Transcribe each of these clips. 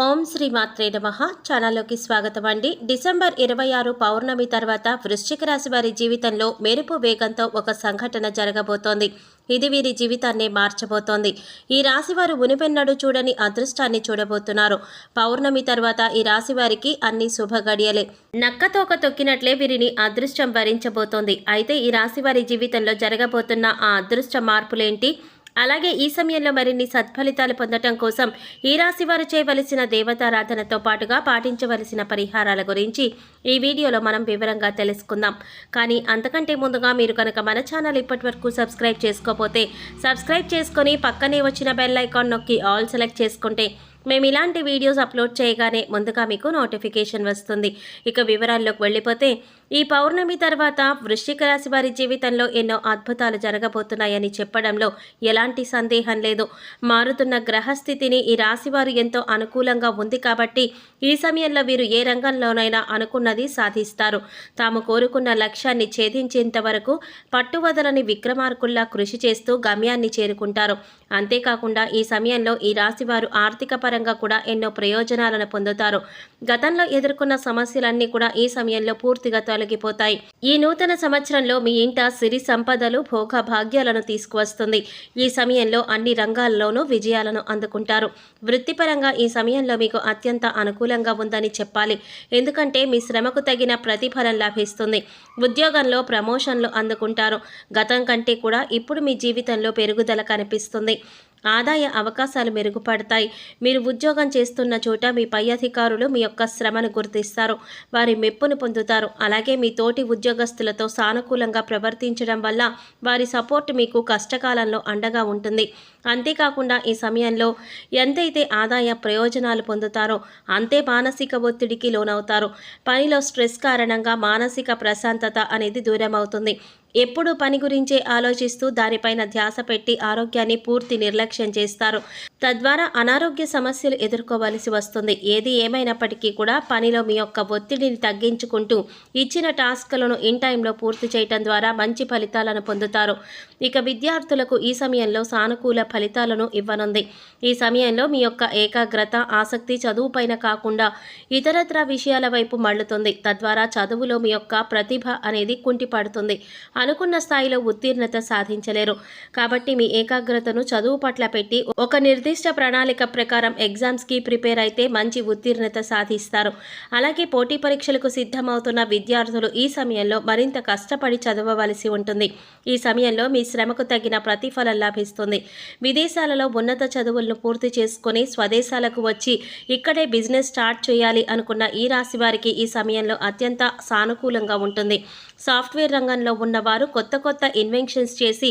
ఓం శ్రీ మాత్రే నమః. ఛానల్లోకి స్వాగతం అండి. డిసెంబర్ 26 పౌర్ణమి తర్వాత వృశ్చిక రాశి వారి జీవితంలో మెరుపు వేగంతో ఒక సంఘటన జరగబోతోంది. ఇది వీరి జీవితాన్ని మార్చబోతోంది. ఈ రాశి వారు మునిపెన్నడూ చూడని అదృష్టాన్ని చూడబోతున్నారు. పౌర్ణమి తర్వాత ఈ రాశి వారికి అన్ని శుభ గడియలే. నక్కతోక తొక్కినట్లే వీరిని అదృష్టం భరించబోతోంది. అయితే ఈ రాశి వారి జీవితంలో జరగబోతున్న ఆ అదృష్ట మార్పులేంటి, అలాగే ఈ సమయంలో మరిన్ని సత్ఫలితాలు పొందటం కోసం ఈ రాశి వారు చేయవలసిన దేవతారాధనతో పాటుగా పాటించవలసిన పరిహారాల గురించి ఈ వీడియోలో మనం వివరంగా తెలుసుకుందాం. కానీ అంతకంటే ముందుగా మీరు కనుక మన ఛానల్ ఇప్పటివరకు సబ్స్క్రైబ్ చేసుకోకపోతే సబ్స్క్రైబ్ చేసుకొని పక్కనే వచ్చిన బెల్ ఐకాన్ నొక్కి ఆల్ సెలెక్ట్ చేసుకుంటే మేము ఇలాంటి వీడియోస్ అప్లోడ్ చేయగానే ముందుగా మీకు నోటిఫికేషన్ వస్తుంది. ఇక వివరాల్లోకి వెళ్ళిపోతే, ఈ పౌర్ణమి తర్వాత వృశ్చిక రాశి వారి జీవితంలో ఎన్నో అద్భుతాలు జరగబోతున్నాయని చెప్పడంలో ఎలాంటి సందేహం లేదు. మారుతున్న గ్రహస్థితిని ఈ రాశివారు ఎంతో అనుకూలంగా ఉంది కాబట్టి ఈ సమయంలో వీరు ఏ రంగంలోనైనా అనుకున్నది సాధిస్తారు. తాము కోరుకున్న లక్ష్యాన్ని ఛేదించేంత వరకు పట్టువదలని విక్రమార్కుల్లా కృషి చేస్తూ గమ్యాన్ని చేరుకుంటారు. అంతేకాకుండా ఈ సమయంలో ఈ రాశివారు ఆర్థిక పరంగా కూడా ఎన్నో ప్రయోజనాలను పొందుతారు. గతంలో ఎదుర్కొన్న సమస్యలన్నీ కూడా ఈ సమయంలో పూర్తిగా తొలగిపోతాయి. ఈ నూతన సంవత్సరంలో మీ ఇంట సిరి సంపదలు, భోగ భాగ్యాలను తీసుకువస్తుంది. ఈ సమయంలో అన్ని రంగాల్లోనూ విజయాలను అందుకుంటారు. వృత్తిపరంగా ఈ సమయంలో మీకు అత్యంత అనుకూలంగా ఉందని చెప్పాలి. ఎందుకంటే మీ శ్రమకు తగిన ప్రతిఫలం లభిస్తుంది. ఉద్యోగంలో ప్రమోషన్లు అందుకుంటారు. గతం కంటే కూడా ఇప్పుడు మీ జీవితంలో పెరుగుదల కనిపిస్తుంది. ఆదాయ అవకాశాలు మెరుగుపడతాయి. మీరు ఉద్యోగం చేస్తున్న చోట మీ పై అధికారులు మీ యొక్క శ్రమను గుర్తిస్తారు. వారి మెప్పును పొందుతారు. అలాగే మీ తోటి ఉద్యోగస్తులతో సానుకూలంగా ప్రవర్తించడం వల్ల వారి సపోర్ట్ మీకు కష్టకాలంలో అండగా ఉంటుంది. అంతేకాకుండా ఈ సమయంలో ఎంతైతే ఆదాయ ప్రయోజనాలు పొందుతారో అంతే మానసిక ఒత్తిడికి లోనవుతారు. పనిలో స్ట్రెస్ కారణంగా మానసిక ప్రశాంతత అనేది దూరమవుతుంది. ఎప్పుడూ పని గురించే ఆలోచిస్తూ దానిపైన ధ్యాస పెట్టి ఆరోగ్యాన్ని పూర్తి నిర్లక్ష్యం చేస్తారు. తద్వారా అనారోగ్య సమస్యలు ఎదుర్కోవలసి వస్తుంది. ఏది ఏమైనప్పటికీ కూడా పనిలో మీ యొక్క ఒత్తిడిని తగ్గించుకుంటూ ఇచ్చిన టాస్క్లను ఇన్ టైంలో పూర్తి చేయటం ద్వారా మంచి ఫలితాలను పొందుతారు. ఇక విద్యార్థులకు ఈ సమయంలో సానుకూల ఫలితాలను ఇవ్వనుంది. ఈ సమయంలో మీ యొక్క ఏకాగ్రత, ఆసక్తి చదువుపైన కాకుండా ఇతరత్ర విషయాల వైపు మళ్ళుతుంది. తద్వారా చదువులో మీ యొక్క ప్రతిభ అనేది కుంటిపడుతుంది. అనుకున్న స్థాయిలో ఉత్తీర్ణత సాధించలేరు. కాబట్టి మీ ఏకాగ్రతను చదువు పట్ల పెట్టి ఒక నిర్దిష్ట ప్రణాళిక ప్రకారం ఎగ్జామ్స్కి ప్రిపేర్ అయితే మంచి ఉత్తీర్ణత సాధిస్తారు. అలాగే పోటీ పరీక్షలకు సిద్ధమవుతున్న విద్యార్థులు ఈ సమయంలో మరింత కష్టపడి చదవవలసి ఉంటుంది. ఈ సమయంలో మీ శ్రమకు తగిన ప్రతిఫలం లభిస్తుంది. విదేశాలలో ఉన్నత చదువులను పూర్తి చేసుకుని స్వదేశాలకు వచ్చి ఇక్కడే బిజినెస్ స్టార్ట్ చేయాలి అనుకున్న ఈ రాశి వారికి ఈ సమయంలో అత్యంత సానుకూలంగా ఉంటుంది. సాఫ్ట్వేర్ రంగంలో ఉన్నవారు కొత్త ఇన్వెన్షన్స్ చేసి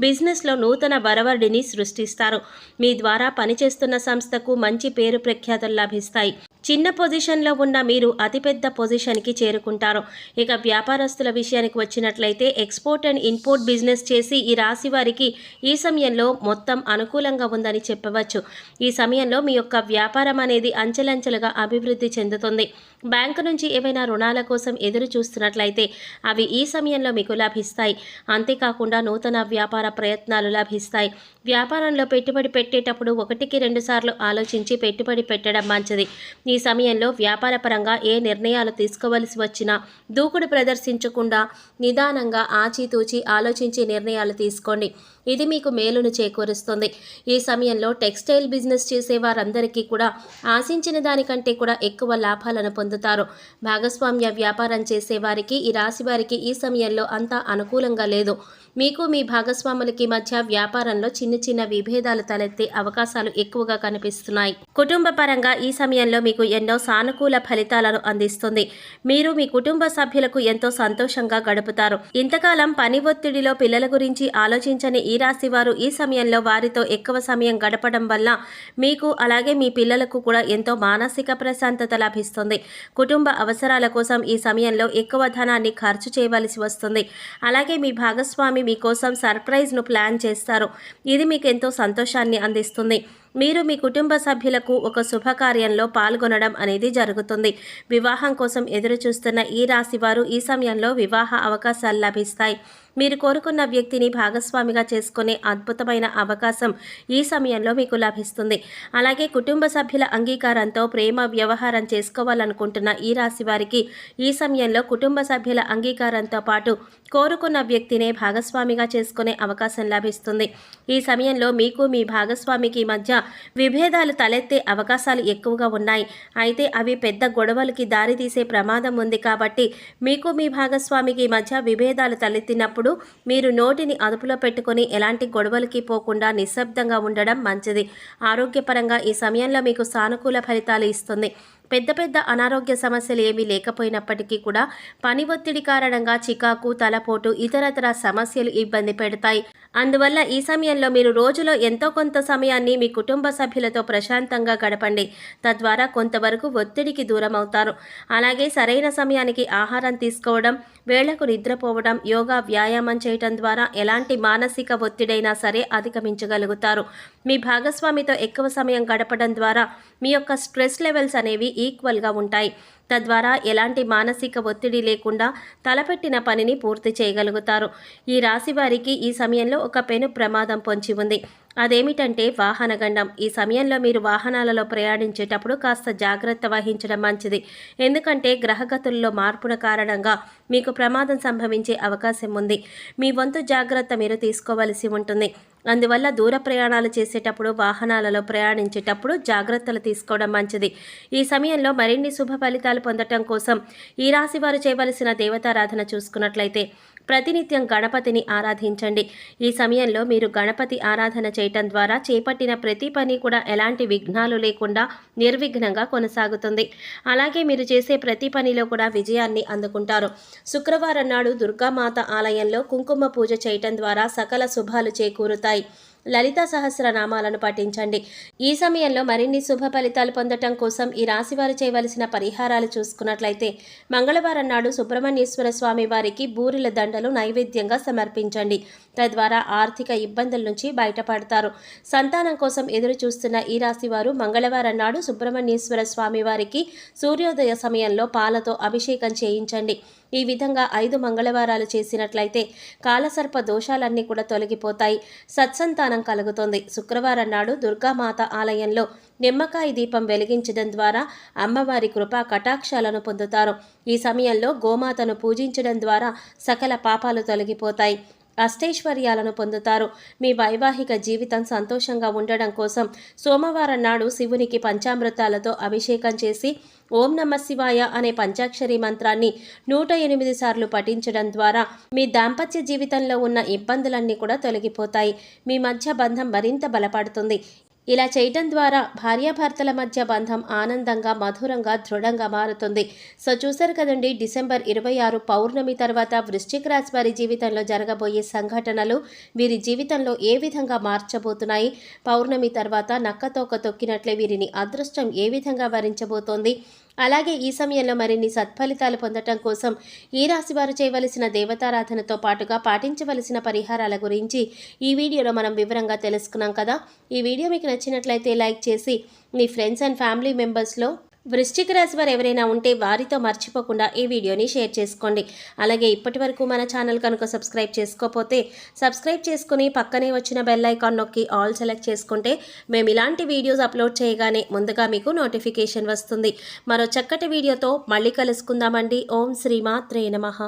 బిజినెస్లో నూతన వరవడిని సృష్టిస్తారు. మీ ద్వారా పనిచేస్తున్న సంస్థకు మంచి పేరు ప్రఖ్యాతలు లభిస్తాయి. చిన్న పొజిషన్లో ఉన్న మీరు అతిపెద్ద పొజిషన్కి చేరుకుంటారు. ఇక వ్యాపారస్తుల విషయానికి వచ్చినట్లయితే ఎక్స్పోర్ట్ అండ్ ఇంపోర్ట్ బిజినెస్ చేసి ఈ రాశి వారికి ఈ సమయంలో మొత్తం అనుకూలంగా ఉందని చెప్పవచ్చు. ఈ సమయంలో మీ యొక్క వ్యాపారం అనేది అంచెలంచెలుగా అభివృద్ధి చెందుతుంది. బ్యాంకు నుంచి ఏవైనా రుణాల కోసం ఎదురు చూస్తున్నట్లయితే అవి ఈ సమయంలో మీకు లభిస్తాయి. అంతేకాకుండా నూతన వ్యాపార ప్రయత్నాలు లభిస్తాయి. వ్యాపారంలో పెట్టుబడి పెట్టేటప్పుడు 1-2 సార్లు ఆలోచించి పెట్టుబడి పెట్టడం మంచిది. ఈ సమయంలో వ్యాపారపరంగా ఏ నిర్ణయాలు తీసుకోవలసి వచ్చినా దూకుడు ప్రదర్శించకుండా నిదానంగా ఆచితూచి ఆలోచించి నిర్ణయాలు తీసుకోండి. ఇది మీకు మేలును చేకూరుస్తుంది. ఈ సమయంలో టెక్స్టైల్ బిజినెస్ చేసే వారందరికీ కూడా ఆశించిన దానికంటే కూడా ఎక్కువ లాభాలను పొందుతారు. భాగస్వామ్య వ్యాపారం చేసే వారికి ఈ రాశి వారికి ఈ సమయంలో అంతా అనుకూలంగా లేదు. మీకు మీ భాగస్వాములకి మధ్య వ్యాపారంలో చిన్న విభేదాలు తలెత్తే అవకాశాలు ఎక్కువగా కనిపిస్తున్నాయి. కుటుంబ పరంగా ఈ సమయంలో మీకు ఎన్నో సానుకూల ఫలితాలను అందిస్తుంది. మీరు మీ కుటుంబ సభ్యులకు ఎంతో సంతోషంగా గడుపుతారు. ఇంతకాలం పని ఒత్తిడిలో పిల్లల గురించి ఆలోచించని ఈ రాశి వారు ఈ సమయంలో వారితో ఎక్కువ సమయం గడపడం వల్ల మీకు అలాగే మీ పిల్లలకు కూడా ఎంతో మానసిక ప్రశాంతత లభిస్తుంది. కుటుంబ అవసరాల కోసం ఈ సమయంలో ఎక్కువ ధనాన్ని ఖర్చు చేయవలసి వస్తుంది. అలాగే మీ భాగస్వామి మీకోసం సర్ప్రైజ్ను ప్లాన్ చేస్తారు. ఇది మీకు ఎంతో సంతోషాన్ని అందిస్తుంది. మీరు మీ కుటుంబ సభ్యులకు ఒక శుభకార్యంలో పాల్గొనడం అనేది జరుగుతుంది. వివాహం కోసం ఎదురు చూస్తున్న ఈ రాశి వారు ఈ సమయంలో వివాహ అవకాశాలు లభిస్తాయి. మీరు కోరుకున్న వ్యక్తిని భాగస్వామిగా చేసుకునే అద్భుతమైన అవకాశం ఈ సమయంలో మీకు లభిస్తుంది. అలాగే కుటుంబ సభ్యుల అంగీకారంతో ప్రేమ వ్యవహారం చేసుకోవాలనుకుంటున్న ఈ రాశి వారికి ఈ సమయంలో కుటుంబ సభ్యుల అంగీకారంతో పాటు కోరుకున్న వ్యక్తినే భాగస్వామిగా చేసుకునే అవకాశం లభిస్తుంది. ఈ సమయంలో మీకు మీ భాగస్వామికి మధ్య విభేదాలు తలెత్తే అవకాశాలు ఎక్కువగా ఉన్నాయి. అయితే అవి పెద్ద గొడవలకి దారితీసే ప్రమాదం ఉంది. కాబట్టి మీకు మీ భాగస్వామికి మధ్య విభేదాలు తలెత్తినప్పుడు మీరు నోటిని అదుపులో పెట్టుకొని ఎలాంటి గొడవలకి పోకుండా నిశ్శబ్దంగా ఉండడం మంచిది. ఆరోగ్యపరంగా ఈ సమయంలో మీకు సానుకూల ఫలితాలు ఇస్తుంది. పెద్ద పెద్ద అనారోగ్య సమస్యలు ఏమీ లేకపోయినప్పటికీ కూడా పని ఒత్తిడి కారణంగా చికాకు, తలపోటు, ఇతరతర సమస్యలు ఇబ్బంది పెడతాయి. అందువల్ల ఈ సమయంలో మీరు రోజులో ఎంతో కొంత సమయాన్ని మీ కుటుంబ సభ్యులతో ప్రశాంతంగా గడపండి. తద్వారా కొంతవరకు ఒత్తిడికి దూరం అవుతారు. అలాగే సరైన సమయానికి ఆహారం తీసుకోవడం, వేళకు నిద్రపోవడం, యోగా, వ్యాయామం చేయటం ద్వారా ఎలాంటి మానసిక ఒత్తిడైనా సరే అధిగమించగలుగుతారు. మీ భాగస్వామితో ఎక్కువ సమయం గడపడం ద్వారా మీ యొక్క స్ట్రెస్ లెవెల్స్ అనేవి ఈక్వల్గా ఉంటాయి. తద్వారా ఎలాంటి మానసిక ఒత్తిడి లేకుండా తలపెట్టిన పనిని పూర్తి చేయగలుగుతారు. ఈ రాశి వారికి ఈ సమయంలో ఒక పెను ప్రమాదం పొంచి ఉంది. అదేమిటంటే వాహనగండం. ఈ సమయంలో మీరు వాహనాలలో ప్రయాణించేటప్పుడు కాస్త జాగ్రత్త వహించడం మంచిది. ఎందుకంటే గ్రహగతుల్లో మార్పుల కారణంగా మీకు ప్రమాదం సంభవించే అవకాశం ఉంది. మీ వంతు జాగ్రత్త మీరు తీసుకోవలసి ఉంటుంది. అందువల్ల దూర ప్రయాణాలు చేసేటప్పుడు, వాహనాలలో ప్రయాణించేటప్పుడు జాగ్రత్తలు తీసుకోవడం మంచిది. ఈ సమయంలో మరిన్ని శుభ ఫలితాలు పొందటం కోసం ఈ రాశి వారు చేయవలసిన దేవతారాధన చూసుకున్నట్లయితే ప్రతినిత్యం గణపతిని ఆరాధించండి. ఈ సమయంలో మీరు గణపతి ఆరాధన చేయటం ద్వారా చేపట్టిన ప్రతి పని కూడా ఎలాంటి విఘ్నాలు లేకుండా నిర్విఘ్నంగా కొనసాగుతుంది. అలాగే మీరు చేసే ప్రతి పనిలో కూడా విజయాన్ని అందుకుంటారు. శుక్రవారం నాడు దుర్గామాత ఆలయంలో కుంకుమ పూజ చేయటం ద్వారా సకల శుభాలు చేకూరుతాయి. లలితా సహస్రనామాలను పఠించండి. ఈ సమయంలో మరిన్ని శుభ ఫలితాలు పొందటం కోసం ఈ రాశివారు చేయవలసిన పరిహారాలు చూసుకున్నట్లయితే మంగళవారం నాడు సుబ్రహ్మణ్యేశ్వర స్వామి వారికి బూరెల దండలు నైవేద్యంగా సమర్పించండి. తద్వారా ఆర్థిక ఇబ్బందుల నుంచి బయటపడతారు. సంతానం కోసం ఎదురు చూస్తున్న ఈ రాశివారు మంగళవారం నాడు సుబ్రహ్మణ్యేశ్వర స్వామి వారికి సూర్యోదయ సమయంలో పాలతో అభిషేకం చేయించండి. ఈ విధంగా 5 మంగళవారాలు చేసినట్లయితే కాలసర్ప దోషాలన్నీ కూడా తొలగిపోతాయి. సత్సంతానం కలుగుతుంది. శుక్రవారం నాడు దుర్గామాత ఆలయంలో నిమ్మకాయ దీపం వెలిగించడం ద్వారా అమ్మవారి కృపా కటాక్షాలను పొందుతారు. ఈ సమయంలో గోమాతను పూజించడం ద్వారా సకల పాపాలు తొలగిపోతాయి. అష్టైశ్వర్యాలను పొందుతారు. మీ వైవాహిక జీవితం సంతోషంగా ఉండడం కోసం సోమవారం నాడు శివునికి పంచామృతాలతో అభిషేకం చేసి ఓం నమః శివాయ అనే పంచాక్షరి మంత్రాన్ని 108 సార్లు పఠించడం ద్వారా మీ దాంపత్య జీవితంలో ఉన్న ఇబ్బందులన్నీ కూడా తొలగిపోతాయి. మీ మధ్య బంధం మరింత బలపడుతుంది. ఇలా చేయటం ద్వారా భార్యాభర్తల మధ్య బంధం ఆనందంగా, మధురంగా, దృఢంగా మారుతుంది. సో చూసారు కదండి, డిసెంబర్ 26 పౌర్ణమి తర్వాత వృశ్చిక రాశి వారి జీవితంలో జరగబోయే సంఘటనలు వీరి జీవితంలో ఏ విధంగా మార్చబోతున్నాయి, పౌర్ణమి తర్వాత నక్కతోక తొక్కినట్లే వీరిని అదృష్టం ఏ విధంగా వరించబోతోంది, అలాగే ఈ సమయంలో మరిన్ని సత్ఫలితాలు పొందటం కోసం ఈ రాశి వారు చేయవలసిన దేవతారాధనతో పాటుగా పాటించవలసిన పరిహారాల గురించి ఈ వీడియోలో మనం వివరంగా తెలుసుకున్నాం కదా. ఈ వీడియో మీకు నచ్చినట్లయితే లైక్ చేసి మీ ఫ్రెండ్స్ అండ్ ఫ్యామిలీ మెంబర్స్లో వృశ్చిక రాశి వారు ఎవరైనా ఉంటే వారితో మర్చిపోకుండా ఈ వీడియోని షేర్ చేసుకోండి. అలాగే ఇప్పటి వరకు మన ఛానల్ కనుక సబ్స్క్రైబ్ చేసుకోకపోతే సబ్స్క్రైబ్ చేసుకుని పక్కనే వచ్చిన బెల్ ఐకాన్ నొక్కి ఆల్ సెలెక్ట్ చేసుకుంటే మేము ఇలాంటి వీడియోస్ అప్లోడ్ చేయగానే ముందుగా మీకు నోటిఫికేషన్ వస్తుంది. మరో చక్కటి వీడియోతో మళ్ళీ కలుసుకుందామండి. ఓం శ్రీమాత్రే నమః.